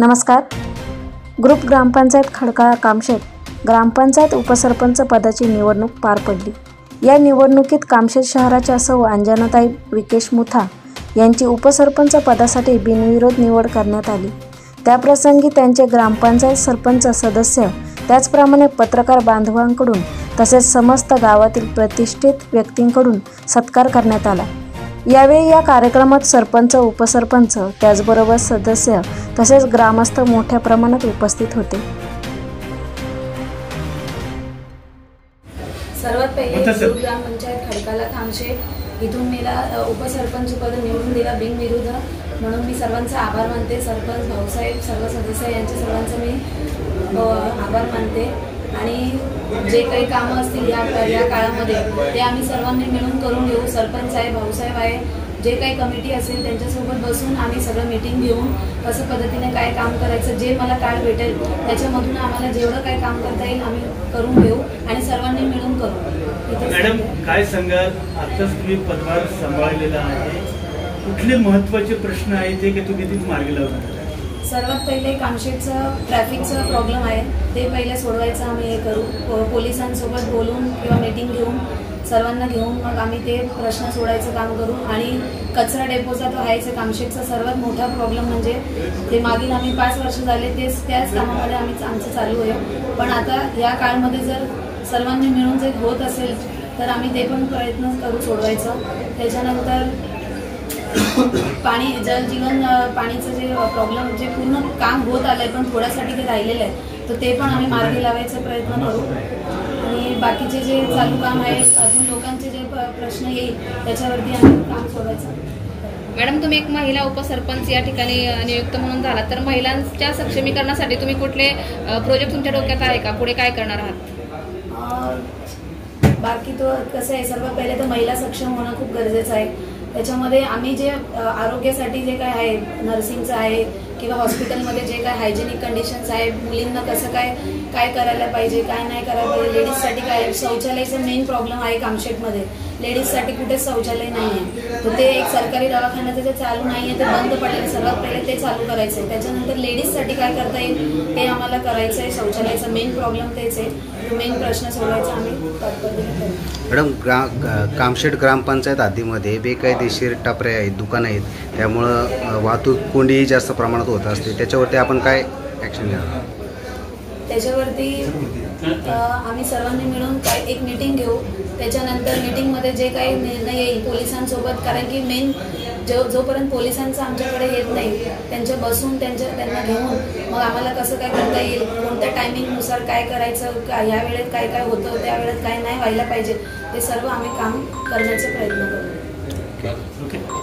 नमस्कार. ग्रुप ग्रामपंचायत खडकाळा कामशेत ग्रामपंचायत उपसरपंच पदाची निवडणूक पार पडली. या निवडणुकीत कामशेत शहराच्या सौ अंजनाताई विकेश मुथा यांची उपसरपंच पदासाठी बिनविरोध निवड करण्यात आली. त्याप्रसंगी त्यांचे ग्रामपंचायत सरपंच सदस्य त्याचप्रमाणे पत्रकार बांधवांकडून तसेच समस्त गावातील प्रतिष्ठित व्यक्तींकडून सत्कार करण्यात आला. यावेळी या कार्यक्रमात सरपंच, उपसरपंच, त्याचबरोबर सदस्य तसेच ग्रामस्थ मोठ्या प्रमाणात उपस्थित होते. सर्वात पहिले ग्रामपंचायत खडकाळा कामशेत इथून मला उपसरपंच पद निवडून दिला बिनविरोध, म्हणून मी सर्वांचा आभार मानते. सरपंच भाऊसाहेब, सर्व सदस्य यांचे सर्वांचा मी आभार मानते. आणि जे काही कामं असतील या काळामध्ये ते आम्ही सर्वांनी मिळून करून घेऊ. सरपंच आहे, भाऊसाहेब आहे, जे काही कमिटी असेल त्यांच्यासोबत बसून आम्ही सगळं मीटिंग घेऊन कसं पद्धतीने काय काम करायचं, जे मला काळ भेटेल त्याच्यामधून आम्हाला जेवढं काय काम करता येईल आम्ही करून घेऊ आणि सर्वांनी मिळून करू. मॅडम, काय सांगाल, आताच तुम्ही पदभार सांभाळलेला आहे, कुठले महत्त्वाचे प्रश्न आहेत ते की तुम्ही तिथे मार्गी लावणार? सर्वात पहिले कामशेतचं ट्रॅफिकचा प्रॉब्लेम आहे, ते पहिले सोडवायचं आम्ही हे करू. पोलिसांसोबत बोलून किंवा मीटिंग घेऊन सर्वांना घेऊन मग आम्ही ते प्रश्न सोडायचं काम करू. आणि कचरा डेपोचा तो आहेच कामशेतचा सर्वात मोठा प्रॉब्लेम, म्हणजे ते मागील आम्ही 5 वर्ष झाले त्याच कामामध्ये आमचं चालू आहे. पण आता या काळामध्ये जर सर्वांनी मिळून जे होत असेल तर आम्ही ते पण प्रयत्न करू सोडवायचं. त्याच्यानंतर पाणी, जलजीवन पाणीचं जे प्रॉब्लेम जे पूर्ण काम होत आलंय पण थोड्यासाठी ते राहिलेलं आहे, तर ते पण आम्ही मार्गी लावायचा प्रयत्न करू. आणि बाकीचे जे चालू काम आहे, अजून लोकांचे जे प्रश्न येईल त्याच्यावरती आम्ही काम सोडायचं. मॅडम, तुम्ही एक महिला उपसरपंच या ठिकाणी नियुक्त म्हणून झाला, तर महिलांच्या सक्षमीकरणासाठी तुम्ही कुठले प्रोजेक्ट तुमच्या डोक्यात आहे का? पुढे काय करणार आहात? बाकी तो कसं आहे, सर्वात पहिले तर महिला सक्षम होणं खूप गरजेचं आहे. त्याच्यामध्ये आम्ही जे आरोग्यासाठी जे काय आहे, नर्सिंगचं आहे किंवा हॉस्पिटलमध्ये जे काय हायजेनिक कंडिशन्स आहे, मुलींना कसं काय करायला पाहिजे, काय नाही करायला पाहिजे, लेडीजसाठी काय, शौचालयाचा मेन प्रॉब्लेम आहे कामशेतमध्ये. लेडीजसाठी कुठेच शौचालय नाही आहे, तर ते एक सरकारी दवाखान्याचं जे चालू नाही आहे ते बंद पडलेलं, सर्वात पहिले ते चालू करायचं आहे. त्याच्यानंतर लेडीजसाठी काय करता येईल ते आम्हाला करायचं आहे. शौचालयाचा मेन प्रॉब्लेम तेच आहे, तो मेन प्रश्न सोडवायचा आम्ही तात्पर्य. मॅडम, कामशेत ग्रामपंचायत हद्दीमध्ये बेकायदेशीर टपऱ्या आहेत, दुकानं आहेत, त्यामुळं वाहतूक कोंडीही जास्त प्रमाणात होत असते, त्याच्यावरती आपण काय ॲक्शन घ्यावं? त्याच्यावरती आम्ही सर्वांनी मिळून एक मीटिंग घेऊ. त्याच्यानंतर मीटिंगमध्ये जे काही निर्णय येईल पोलिसांसोबत, कारण की मेन जोपर्यंत पोलिसांचं आमच्याकडे येत नाही त्यांच्या बसून त्यांना घेऊन मग आम्हाला कसं काय करता येईल, कोणत्या टायमिंगनुसार काय करायचं, ह्या वेळेत काय काय होतं, त्या वेळेत काय नाही व्हायला पाहिजे, ते सर्व आम्ही काम करण्याचा प्रयत्न करू.